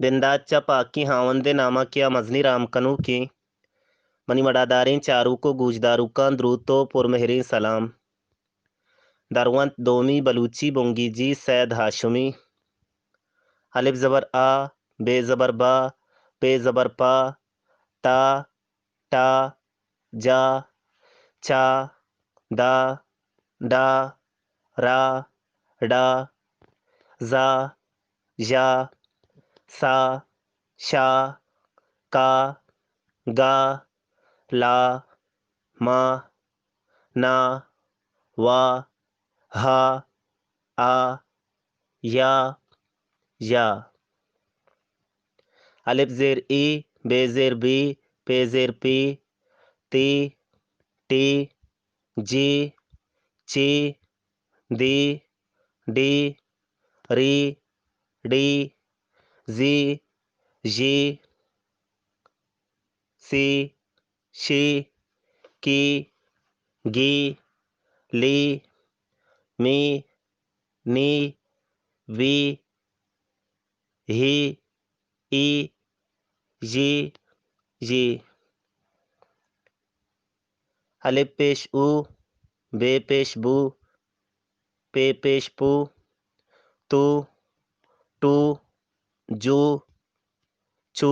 बिंदाच्या पाकी हावंदे नामा किया मजनी रामकनू की मणिमडादारें चारू को गूजदारुकान द्रूतो पुरमहरें सलाम दरवंत दोमी बलूची बोंगी जी सैद हाशमी अलिफ ज़बर आ बे ज़बर बा पे ज़बर पा ता टा जा चा दा डा रा डा जा या सा शा का गा ला मा ना वा हा आ या अलिफ ज़ेर ई बे ज़ेर बी पे ज़ेर पी ती टी जी ची दी डी री डी जी जी सी शी की गी ली मी नी वी ही ई जी अलिफ पेश ऊ बे पेश बू पे पेश पू तू टू जू चू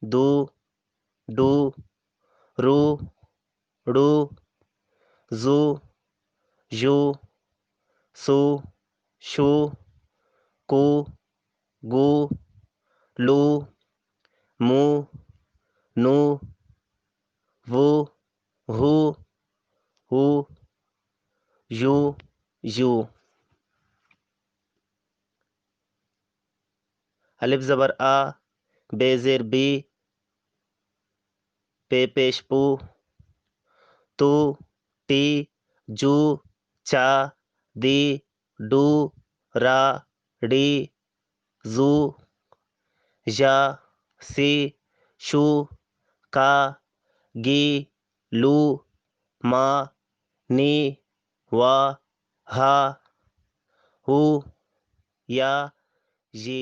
दू डू रू डू जू यू सू शू कू गू लू मू नू वू हू हू यू अलिफ ज़बर आ बे ज़ेर बी पे पेश पू तू टी जू चा दी डू रा डी जू या सी शू का गी लू मा नी वा हा हू या जी